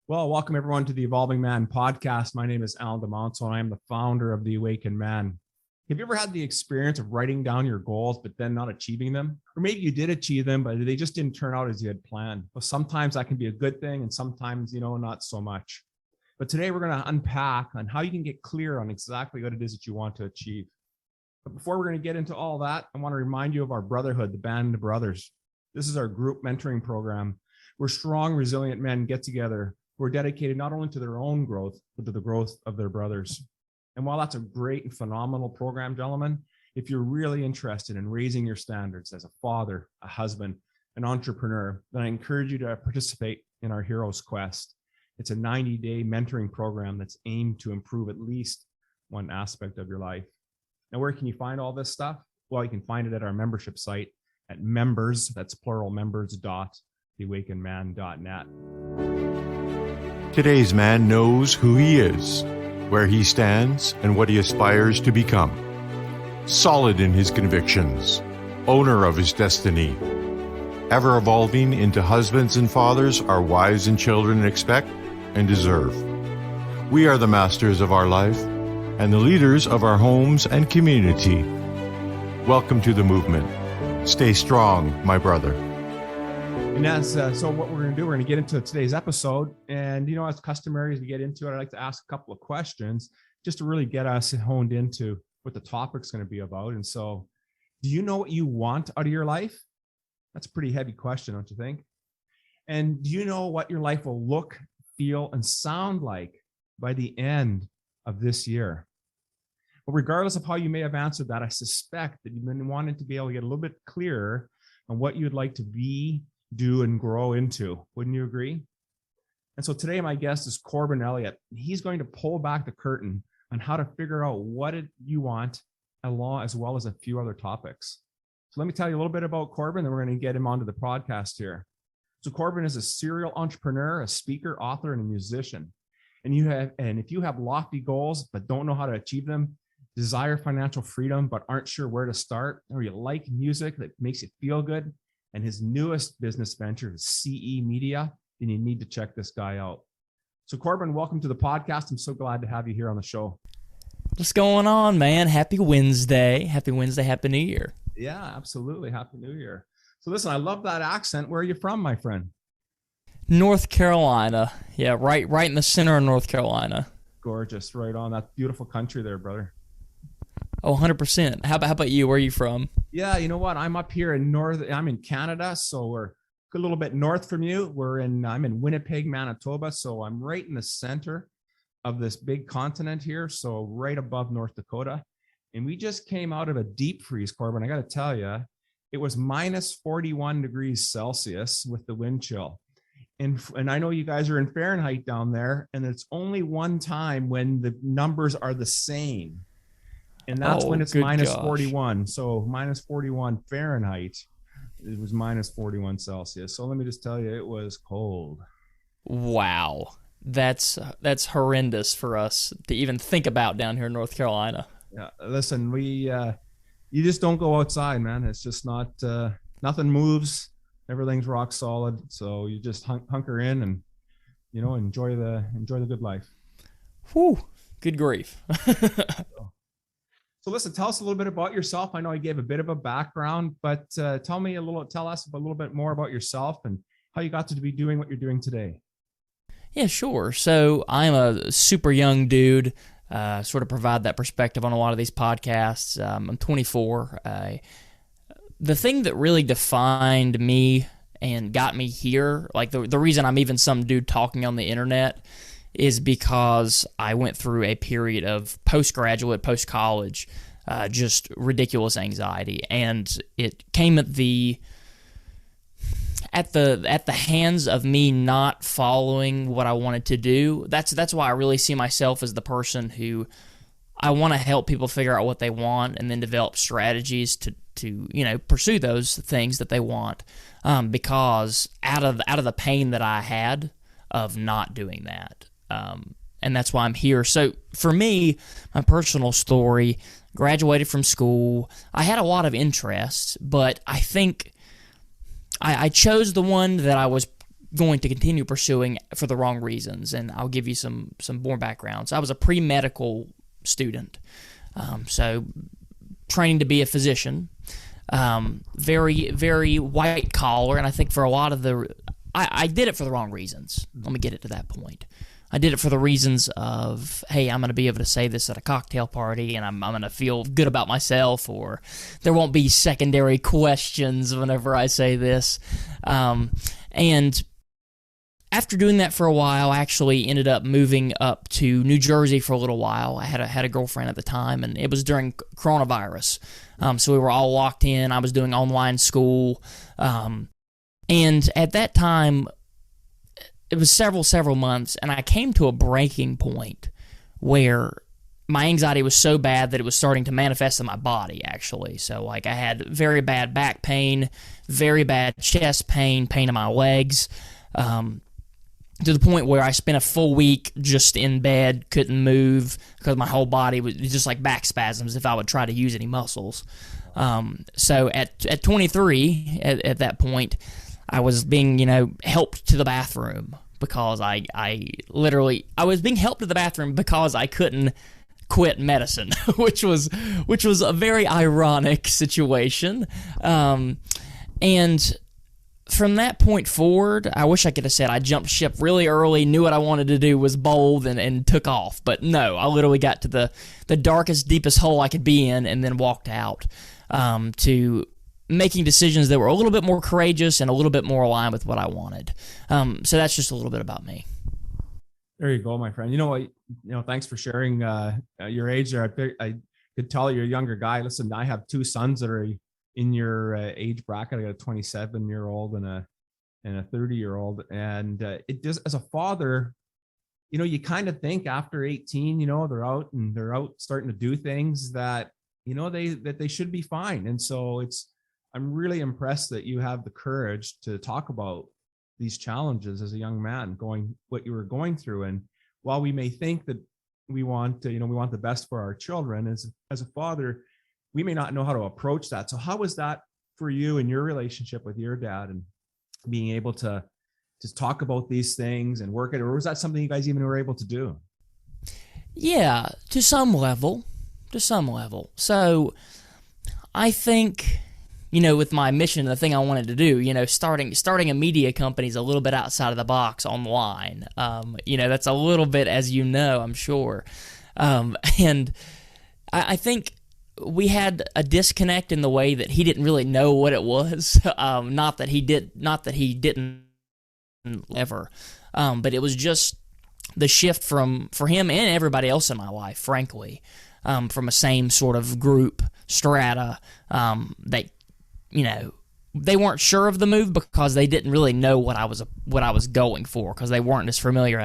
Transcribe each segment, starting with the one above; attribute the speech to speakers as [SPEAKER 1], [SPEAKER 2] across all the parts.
[SPEAKER 1] Well, welcome everyone to the Evolving Man podcast. My name is Alan DeMonso, and I am the founder of the Awakened Man. Have you ever had the experience of writing down your goals, but then not achieving them? Or maybe you did achieve them, but they just didn't turn out as you had planned. Well, sometimes that can be a good thing, and sometimes, not so much. But today we're going to unpack on how you can get clear on exactly what it is that you want to achieve. But before we're going to get into all that, I want to remind you of our brotherhood, the Band of Brothers. This is our group mentoring program where strong, resilient men get together who are dedicated not only to their own growth, but to the growth of their brothers. And while that's a great and phenomenal program, gentlemen, if you're really interested in raising your standards as a father, a husband, an entrepreneur, then I encourage you to participate in our Hero's Quest. It's a 90-day mentoring program that's aimed to improve at least one aspect of your life. Now, where can you find all this stuff? Well, you can find it at our membership site at members, that's plural, members.theawakenedman.net.
[SPEAKER 2] Today's man knows who he is, where he stands, and what he aspires to become. Solid in his convictions, owner of his destiny, ever evolving into husbands and fathers our wives and children expect and deserve. We are the masters of our life and the leaders of our homes and community. Welcome to the movement. Stay strong, my brother.
[SPEAKER 1] And so what we're going to do, we're going to get into today's episode. And, as customary, as we get into it, I'd like to ask a couple of questions just to really get us honed into what the topic's going to be about. And so, do you know what you want out of your life? That's a pretty heavy question, don't you think? And do you know what your life will look, feel, and sound like by the end of this year? Well, regardless of how you may have answered that, I suspect that you've been wanting to be able to get a little bit clearer on what you'd like to be, do, and grow into. Wouldn't you agree? And so today my guest is Corbin Elliott. He's going to pull back the curtain on how to figure out what you want, as well as a few other topics. So let me tell you a little bit about Corbin, then we're going to get him onto the podcast here. So Corbin is a serial entrepreneur, a speaker, author, and a musician. And if you have lofty goals but don't know how to achieve them, desire financial freedom but aren't sure where to start, or you like music that makes you feel good, and his newest business venture is CE Media, then you need to check this guy out. So Corbin, welcome to the podcast. I'm so glad to have you here on the show.
[SPEAKER 3] What's going on, man? Happy Wednesday. Happy Wednesday. Happy New Year.
[SPEAKER 1] Yeah, absolutely. Happy New Year. So listen, I love that accent. Where are you from, my friend?
[SPEAKER 3] North Carolina. Yeah, right in the center of North Carolina.
[SPEAKER 1] Gorgeous. Right on. That beautiful country there, brother.
[SPEAKER 3] Oh, 100%. How about you? Where are you from?
[SPEAKER 1] Yeah, you know what? I'm up here I'm in Canada, so we're a little bit north from you. I'm in Winnipeg, Manitoba, so I'm right in the center of this big continent here, so right above North Dakota. And we just came out of a deep freeze, Corbin. I got to tell you, it was minus 41 degrees Celsius with the wind chill. And I know you guys are in Fahrenheit down there, and it's only one time when the numbers are the same. And that's when it's minus 41. So minus 41 Fahrenheit, it was minus 41 Celsius. So let me just tell you, it was cold.
[SPEAKER 3] Wow. That's horrendous for us to even think about down here in North Carolina.
[SPEAKER 1] Yeah, listen, you just don't go outside, man. It's just not, nothing moves. Everything's rock solid. So you just hunker in and, enjoy the good life.
[SPEAKER 3] Whew, good grief.
[SPEAKER 1] So listen, tell us a little bit about yourself. I know I gave a bit of a background, but tell us a little bit more about yourself and how you got to be doing what you're doing today.
[SPEAKER 3] Yeah, sure. So I'm a super young dude, sort of provide that perspective on a lot of these podcasts. I'm 24. The thing that really defined me and got me here, like the reason I'm even some dude talking on the internet, is because I went through a period of postgraduate, post-college, just ridiculous anxiety, and it came at the hands of me not following what I wanted to do. That's why I really see myself as the person who I want to help people figure out what they want and then develop strategies to pursue those things that they want. Because out of the pain that I had of not doing that. And that's why I'm here. So for me, my personal story, graduated from school. I had a lot of interests, but I think I chose the one that I was going to continue pursuing for the wrong reasons. And I'll give you some more backgrounds. I was a pre-medical student, so training to be a physician, very, very white collar. And I think for a lot of I did it for the wrong reasons. Let me get it to that point. I did it for the reasons of, hey, I'm going to be able to say this at a cocktail party, and I'm going to feel good about myself, or there won't be secondary questions whenever I say this. And after doing that for a while, I actually ended up moving up to New Jersey for a little while. I had a girlfriend at the time, and it was during coronavirus. So we were all locked in. I was doing online school. And at that time, it was several months, and I came to a breaking point where my anxiety was so bad that it was starting to manifest in my body, actually. So, like, I had very bad back pain, very bad chest pain, pain in my legs, to the point where I spent a full week just in bed, couldn't move, because my whole body was just like back spasms if I would try to use any muscles. So at 23, at that point, I was being, helped to the bathroom because I was being helped to the bathroom because I couldn't quit medicine, which was a very ironic situation. And from that point forward, I wish I could have said I jumped ship really early, knew what I wanted to do, was bold, and took off. But no, I literally got to the darkest, deepest hole I could be in and then walked out to making decisions that were a little bit more courageous and a little bit more aligned with what I wanted. So that's just a little bit about me.
[SPEAKER 1] There you go, my friend. You know what? Thanks for sharing your age there. I could tell you're a younger guy. Listen, I have two sons that are in your age bracket. I got a 27-year-old and a 30-year-old. And it just, as a father, you kind of think after 18, they're out starting to do things that, they should be fine. And so I'm really impressed that you have the courage to talk about these challenges as a young man, what you were going through. And while we may think that we want the best for our children, as a father, we may not know how to approach that. So how was that for you in your relationship with your dad, and being able to just talk about these things and work it? Or was that something you guys even were able to do? Yeah,
[SPEAKER 3] to some level. So I think, with my mission, the thing I wanted to do, starting a media company is a little bit outside of the box online. That's a little bit, as I'm sure. And I think we had a disconnect in the way that he didn't really know what it was. Not that he didn't ever. But it was just the shift for him and everybody else in my life, frankly, from a same sort of group strata, that, they weren't sure of the move because they didn't really know what I was going for, because they weren't as familiar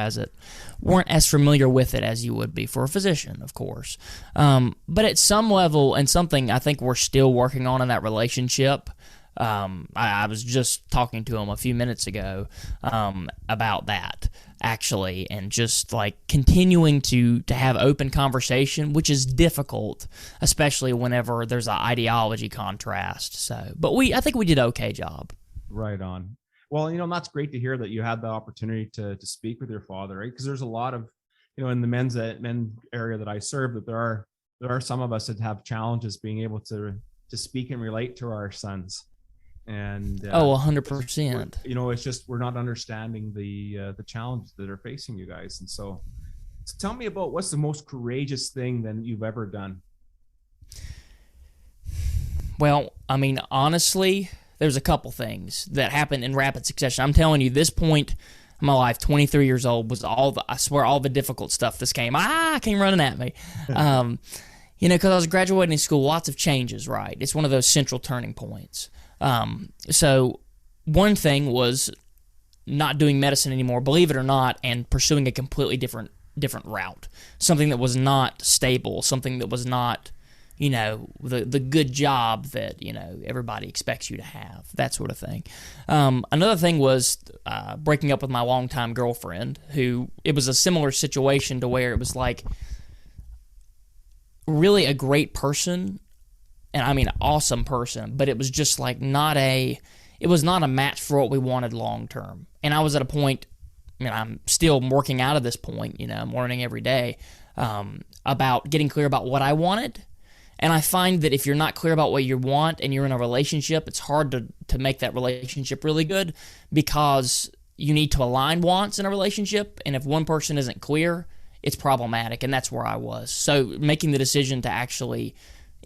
[SPEAKER 3] with it as you would be for a physician, of course. But at some level, and something I think we're still working on in that relationship, I was just talking to him a few minutes ago about that, actually, and just like continuing to have open conversation, which is difficult, especially whenever there's an ideology contrast. So, but I think we did an okay job. Right on. Well, that's great to hear that you had the opportunity to speak with your father, right? Because there's a lot of, in the men's area that I serve, that there are some of us that have challenges being able to speak and relate to our sons. And 100%.
[SPEAKER 1] It's just we're not understanding the challenges that are facing you guys. And so tell me about, what's the most courageous thing that you've ever done?
[SPEAKER 3] Well, honestly, there's a couple things that happened in rapid succession. I'm telling you, this point in my life, 23 years old, was all the difficult stuff. This came running at me. Because I was graduating school, lots of changes, right? It's one of those central turning points. So one thing was not doing medicine anymore, believe it or not, and pursuing a completely different route. Something that was not stable, something that was not, the good job that, everybody expects you to have, that sort of thing. Another thing was breaking up with my longtime girlfriend, who, it was a similar situation to where it was like really a great person, and awesome person, but it was just like it it was not a match for what we wanted long term. And I was at a point, I'm still working out of this point, I'm learning every day about getting clear about what I wanted. And I find that if you're not clear about what you want and you're in a relationship, it's hard to make that relationship really good, because you need to align wants in a relationship. And if one person isn't clear, it's problematic. And that's where I was. So making the decision to actually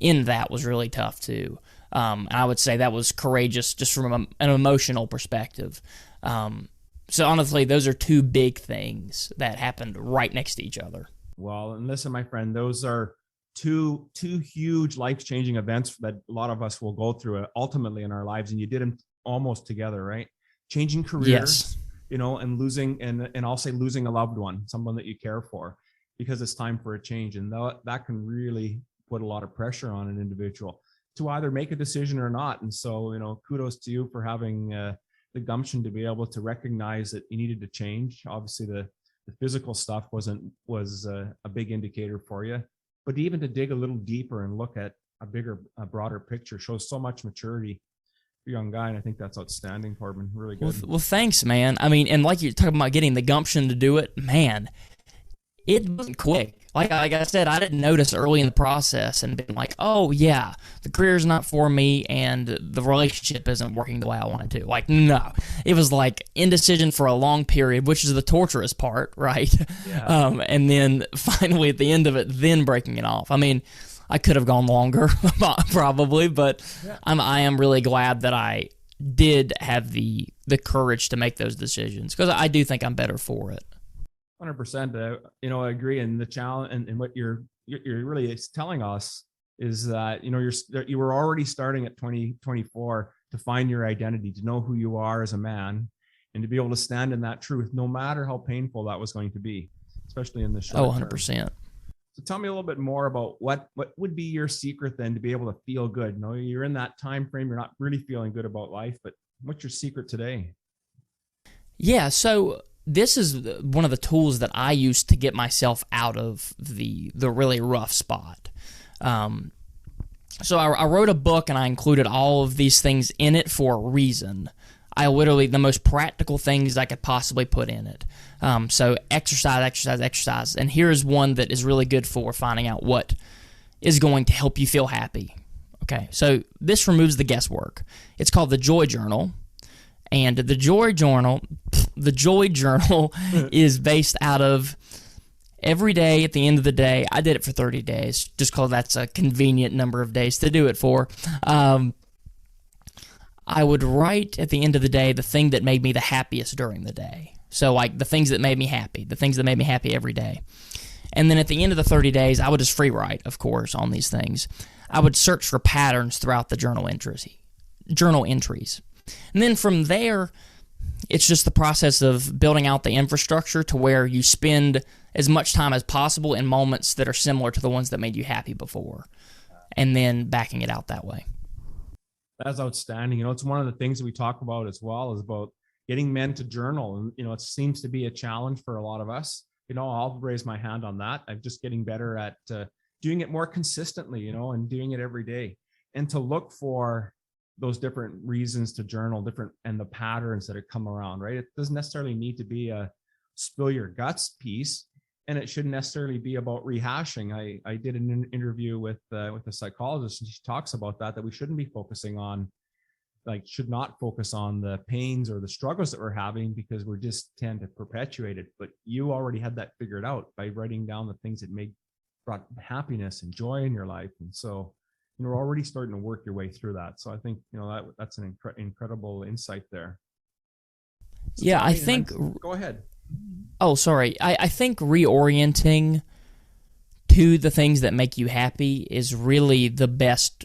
[SPEAKER 3] end that was really tough too. And I would say that was courageous just from an emotional perspective. So honestly, those are two big things that happened right next to each other.
[SPEAKER 1] Well, and listen, my friend, those are two huge life-changing events that a lot of us will go through ultimately in our lives. And you did them almost together, right? Changing careers,
[SPEAKER 3] yes.
[SPEAKER 1] And losing, and I'll say losing a loved one, someone that you care for, because it's time for a change. And that can really put a lot of pressure on an individual to either make a decision or not. And so, kudos to you for having the gumption to be able to recognize that you needed to change. Obviously, the physical stuff was a big indicator for you, but even to dig a little deeper and look at a broader picture shows so much maturity for a young guy. And I think that's outstanding, Corbin. Really good.
[SPEAKER 3] Well, thanks, man. I mean, and like you're talking about getting the gumption to do it, man, it wasn't quick. Like I said, I didn't notice early in the process and been like, oh yeah, the career's not for me and the relationship isn't working the way I wanted to. Like, no, it was like indecision for a long period, which is the torturous part, right?
[SPEAKER 1] Yeah.
[SPEAKER 3] And then finally at the end of it, then breaking it off. I mean, I could have gone longer probably, but yeah. I am really glad that I did have the courage to make those decisions, because I do think I'm better for it.
[SPEAKER 1] 100%. I agree. And the challenge and what you're really telling us is that, you were already starting at 2024 to find your identity, to know who you are as a man, and to be able to stand in that truth, no matter how painful that was going to be, especially in the short term.
[SPEAKER 3] 100%.
[SPEAKER 1] So tell me a little bit more about what would be your secret then to be able to feel good. You're in that time frame, you're not really feeling good about life, but what's your secret today?
[SPEAKER 3] Yeah. So this is one of the tools that I use to get myself out of the really rough spot. So I wrote a book and I included all of these things in it for a reason. The most practical things I could possibly put in it. So exercise. And here's one that is really good for finding out what is going to help you feel happy. Okay, so this removes the guesswork. It's called the Joy Journal. And the Joy Journal is based out of every day at the end of the day. I did it for 30 days, just because that's a convenient number of days to do it for. I would write at the end of the day the thing that made me the happiest during the day. So like the things that made me happy, every day. And then at the end of the 30 days, I would just free write, of course, on these things. I would search for patterns throughout the journal entries. And then from there, it's just the process of building out the infrastructure to where you spend as much time as possible in moments that are similar to the ones that made you happy before, and then backing it out that way.
[SPEAKER 1] That's outstanding. It's one of the things that we talk about as well, is about getting men to journal. And, it seems to be a challenge for a lot of us. I'll raise my hand on that. I'm just getting better at doing it more consistently, and doing it every day, and to look for those different reasons to journal, and the patterns that come around, right? It doesn't necessarily need to be a spill your guts piece, and it shouldn't necessarily be about rehashing. I did an interview with a psychologist, and she talks about that we shouldn't be focusing on, should not focus on the pains or the struggles that we're having, because we're just tend to perpetuate it. But you already had that figured out by writing down the things that brought happiness and joy in your life. And so, we're already starting to work your way through that. So I think, that's an incredible insight there. So
[SPEAKER 3] yeah, I think...
[SPEAKER 1] Go ahead.
[SPEAKER 3] Oh, sorry. I think reorienting to the things that make you happy is really the best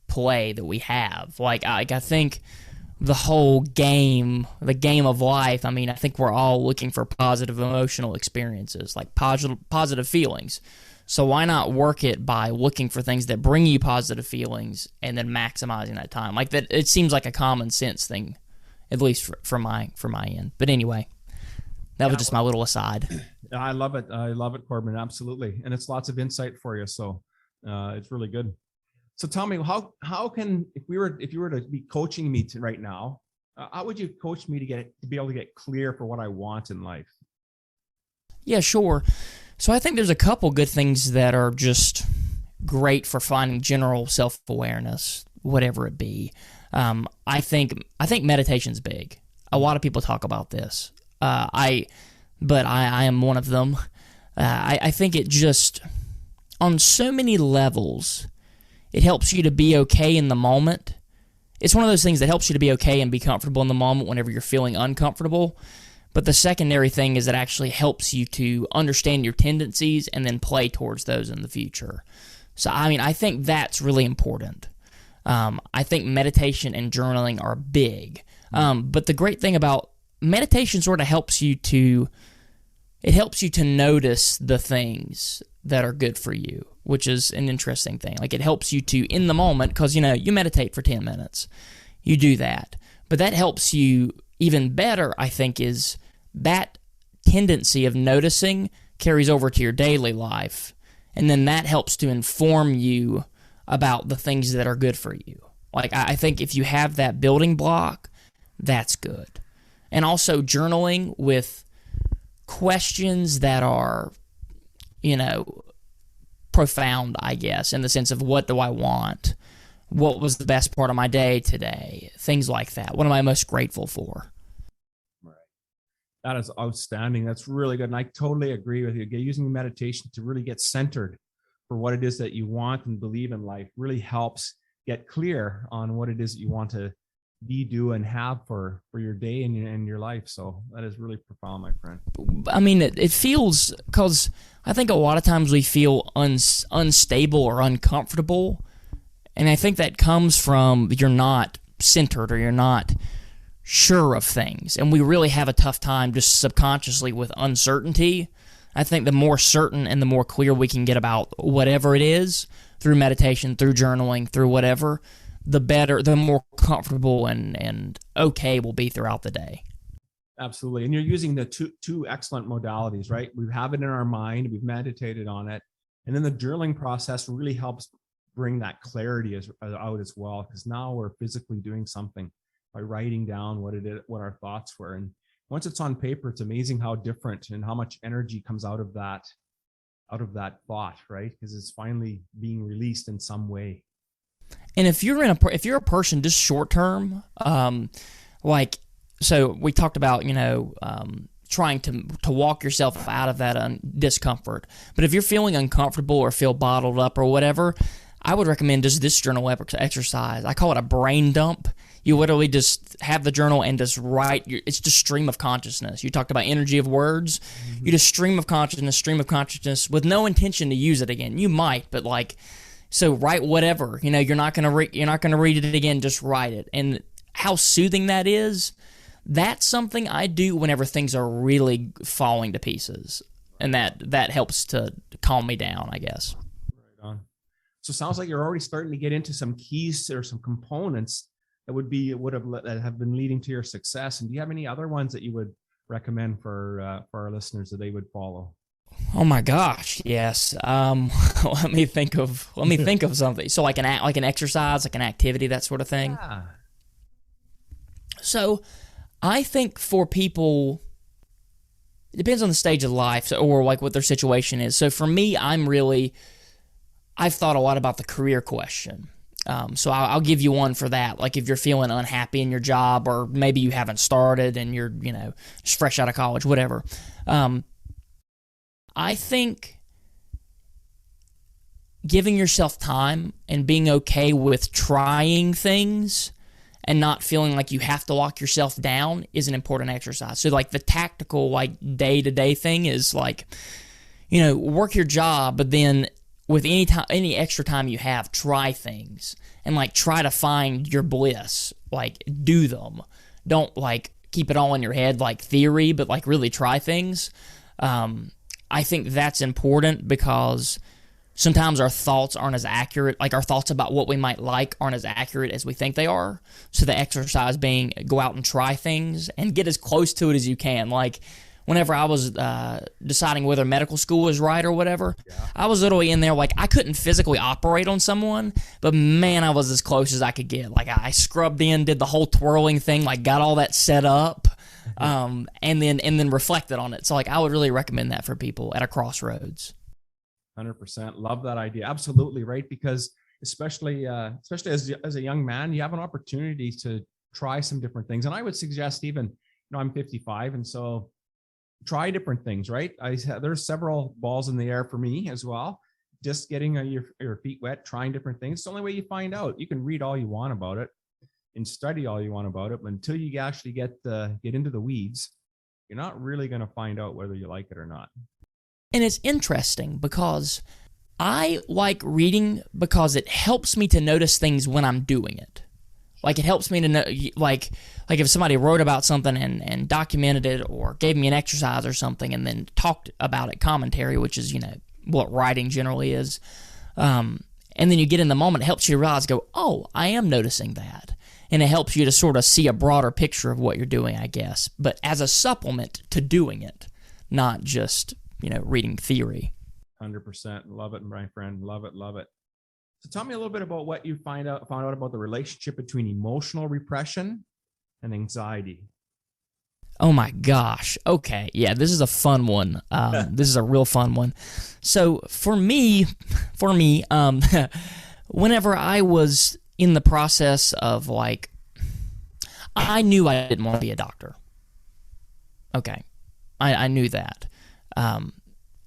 [SPEAKER 3] play that we have. I think the whole game, the game of life, I think we're all looking for positive emotional experiences, like positive feelings. So why not work it by looking for things that bring you positive feelings and then maximizing that time? That, it seems like a common sense thing, at least from my end. But anyway, that was just my little aside.
[SPEAKER 1] I love it. I love it, Corbin. Absolutely. And it's lots of insight for you. So it's really good. So tell me, how can, if you were to be coaching me right now, How would you coach me to be able to get clear for what I want in life?
[SPEAKER 3] Yeah, sure. So I think there's a couple good things that are just great for finding general self-awareness, whatever it be. I think meditation's big. A lot of people talk about this. I am one of them. I think it just, on so many levels, it helps you to be okay in the moment. It's one of those things that helps you to be okay and be comfortable in the moment whenever you're feeling uncomfortable. But the secondary thing is it actually helps you to understand your tendencies and then play towards those in the future. So, I think that's really important. I think meditation and journaling are big. But the great thing about meditation sort of helps you to notice the things that are good for you, which is an interesting thing. Like, it helps you to, in the moment, because, you meditate for 10 minutes. You do that. But that helps you even better, I think, is that tendency of noticing carries over to your daily life. And then that helps to inform you about the things that are good for you. Like, I think if you have that building block, that's good. And also journaling with questions that are, profound, I guess, in the sense of what do I want? What was the best part of my day today? Things like that. What am I most grateful for?
[SPEAKER 1] Right. That is outstanding. That's really good. And I totally agree with you. Using meditation to really get centered for what it is that you want and believe in life really helps get clear on what it is that you want to be, do, and have for your day and your life. So that is really profound, my friend.
[SPEAKER 3] It feels, because I think a lot of times we feel unstable or uncomfortable, and I think that comes from you're not centered or you're not sure of things, and we really have a tough time just subconsciously with uncertainty. I think the more certain and the more clear we can get about whatever it is through meditation, through journaling, through whatever, the better, the more comfortable and okay we'll be throughout the day.
[SPEAKER 1] Absolutely. And you're using the two excellent modalities, right? We have it in our mind, we've meditated on it. And then the journaling process really helps bring that clarity out as well, because now we're physically doing something by writing down what our thoughts were. And once it's on paper, it's amazing how different and how much energy comes out of that thought, right? Because it's finally being released in some way.
[SPEAKER 3] And if you're a person just short term, so we talked about trying to walk yourself out of that discomfort. But if you're feeling uncomfortable or feel bottled up or whatever, I would recommend just this journal exercise. I call it a brain dump. You literally just have the journal and just write. It's just stream of consciousness. You talked about energy of words. Mm-hmm. You just stream of consciousness with no intention to use it again. You might, but so write whatever. You're not gonna read it again. Just write it. And how soothing that is. That's something I do whenever things are really falling to pieces, and that helps to calm me down, I guess.
[SPEAKER 1] Right on. So it sounds like you're already starting to get into some keys or some components that have been leading to your success. And do you have any other ones that you would recommend for our listeners that they would follow?
[SPEAKER 3] Oh my gosh, yes. Let me think of something. So like an exercise, like an activity, that sort of thing.
[SPEAKER 1] Yeah.
[SPEAKER 3] So I think for people, it depends on the stage of life or like what their situation is. So for me, I've thought a lot about the career question. So I'll give you one for that. Like if you're feeling unhappy in your job, or maybe you haven't started and you're, just fresh out of college, whatever. I think giving yourself time and being okay with trying things and not feeling like you have to lock yourself down is an important exercise. So like the tactical, like day-to-day thing is like, work your job, but then with any extra time you have, try things and like try to find your bliss, like do them. Don't like keep it all in your head like theory, but like really try things. I think that's important because sometimes our thoughts aren't as accurate, like our thoughts about what we might like aren't as accurate as we think they are. So the exercise being go out and try things and get as close to it as you can. Like whenever I was deciding whether medical school was right or whatever. Yeah. I was literally in there, like, I couldn't physically operate on someone, but man, I was as close as I could get. Like, I scrubbed in, did the whole twirling thing, like, got all that set up, and then reflected on it. So, like, I would really recommend that for people at a crossroads.
[SPEAKER 1] 100%. Love that idea. Absolutely, right? Because especially as a young man, you have an opportunity to try some different things. And I would suggest even, I'm 55, and so try different things, right? There's several balls in the air for me as well. Just getting your feet wet, trying different things. It's the only way you find out. You can read all you want about it and study all you want about it, but until you actually get into the weeds, you're not really going to find out whether you like it or not.
[SPEAKER 3] And it's interesting because I like reading because it helps me to notice things when I'm doing it. Like, it helps me to know, like if somebody wrote about something and documented it, or gave me an exercise or something and then talked about it, commentary, which is, what writing generally is. And then you get in the moment, it helps you realize, oh, I am noticing that. And it helps you to sort of see a broader picture of what you're doing, I guess. But as a supplement to doing it, not just, reading theory.
[SPEAKER 1] 100%. Love it, my friend. Love it. Love it. So tell me a little bit about what you found out about the relationship between emotional repression and anxiety.
[SPEAKER 3] Oh my gosh. Okay. Yeah, this is a fun one. This is a real fun one. So for me, whenever I was in the process of, like, I knew I didn't want to be a doctor. Okay. I knew that.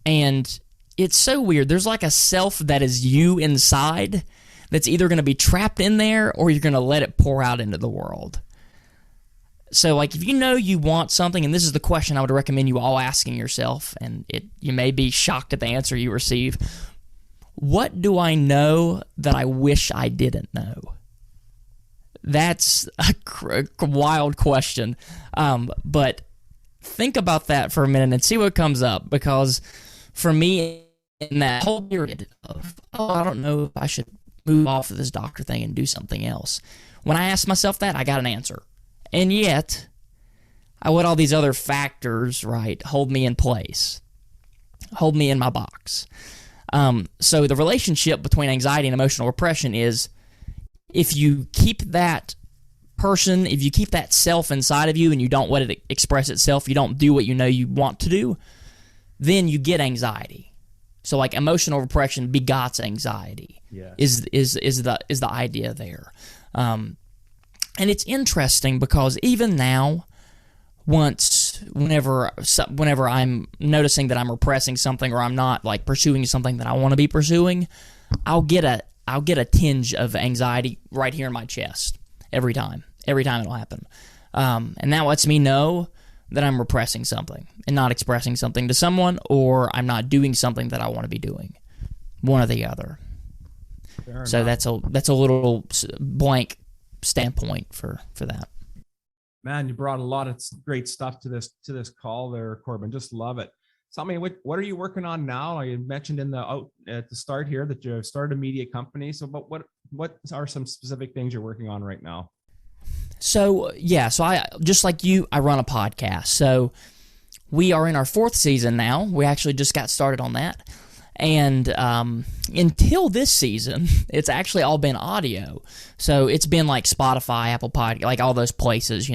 [SPEAKER 3] And it's so weird. There's like a self that is you inside that's either going to be trapped in there or you're going to let it pour out into the world. So, like, if you want something, and this is the question I would recommend you all asking yourself, and you may be shocked at the answer you receive. What do I know that I wish I didn't know? That's a wild question. But think about that for a minute and see what comes up, because for me, in that whole period of, I don't know if I should move off of this doctor thing and do something else, when I asked myself that, I got an answer. And yet, I let all these other factors, right, hold me in place, hold me in my box. So the relationship between anxiety and emotional repression is, if you keep that person, if you keep that self inside of you and you don't let it express itself, you don't do what you want to do, then you get anxiety. So, like, emotional repression begots anxiety. Yes. is the idea there. And it's interesting because even now, whenever I'm noticing that I'm repressing something, or I'm not, like, pursuing something that I want to be pursuing, I'll get a tinge of anxiety right here in my chest every time it'll happen. And that lets me know that I'm repressing something and not expressing something to someone, or I'm not doing something that I want to be doing. One or the other. So that's a little blank standpoint for that.
[SPEAKER 1] Man, you brought a lot of great stuff to this call there, Corbin. Just love it. Tell me, what are you working on now? You mentioned at the start here that you started a media company. So, but what are some specific things you're working on right now?
[SPEAKER 3] So I, just like you, I run a podcast. So we are in our 4th season now. We actually just got started on that. And until this season, it's actually all been audio. So it's been like Spotify, Apple Podcast, like all those places,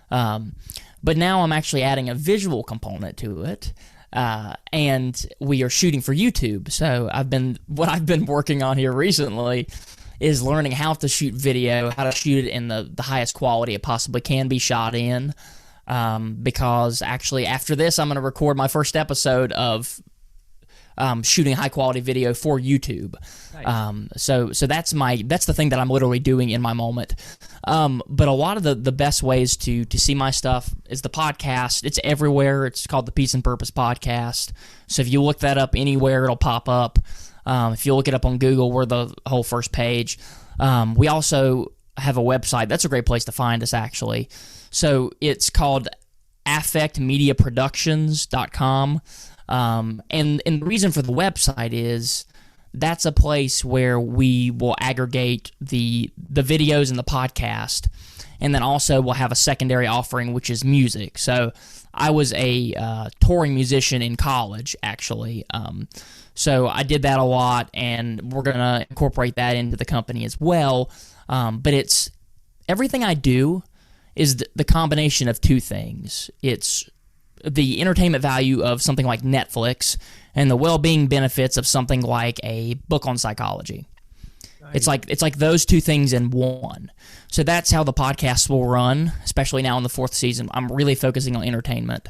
[SPEAKER 3] But now I'm actually adding a visual component to it. And we are shooting for YouTube. So what I've been working on here recently is learning how to shoot video, how to shoot it in the highest quality it possibly can be shot in. Because actually after this, I'm going to record my first episode of shooting high quality video for YouTube. Nice. So that's the thing that I'm literally doing in my moment. But a lot of the best ways to see my stuff is the podcast. It's everywhere. It's called the Peace and Purpose Podcast. So if you look that up anywhere, it'll pop up. If you look it up on Google, we're the whole first page. We also have a website. That's a great place to find us, actually. So it's called affectmediaproductions.com. And the reason for the website is that's a place where we will aggregate the videos and the podcast, and then also we'll have a secondary offering, which is music. So I was a touring musician in college, actually. So I did that a lot, and we're going to incorporate that into the company as well. But it's everything I do is the combination of two things. It's the entertainment value of something like Netflix and the well-being benefits of something like a book on psychology. Nice. It's like those two things in one. So that's how the podcast will run, especially now in the 4th season. I'm really focusing on entertainment.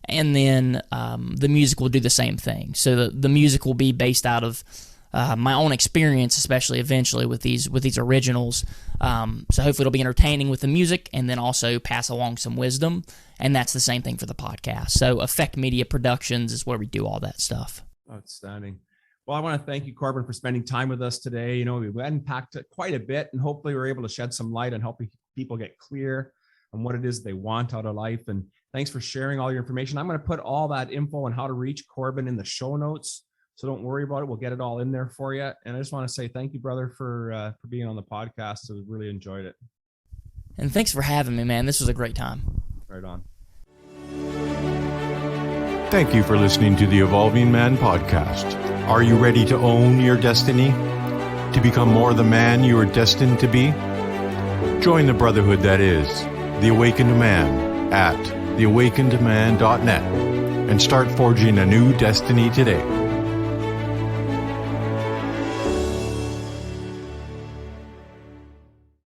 [SPEAKER 3] And then the music will do the same thing. So the music will be based out of my own experience, especially eventually with these originals. So hopefully it'll be entertaining with the music, and then also pass along some wisdom. And that's the same thing for the podcast. So Effect Media Productions is where we do all that stuff.
[SPEAKER 1] Outstanding. Well, I want to thank you, Corbin, for spending time with us today. You know, we unpacked it quite a bit, and hopefully we're able to shed some light on helping people get clear on what it is they want out of life. And thanks for sharing all your information. I'm going to put all that info on how to reach Corbin in the show notes. So don't worry about it. We'll get it all in there for you. And I just want to say thank you, brother, for being on the podcast. So we really enjoyed it.
[SPEAKER 3] And thanks for having me, man. This was a great time.
[SPEAKER 1] Right on.
[SPEAKER 2] Thank you for listening to the Evolving Man podcast. Are you ready to own your destiny? To become more the man you are destined to be? Join the brotherhood that is The Awakened Man at theawakenedman.net and start forging a new destiny today.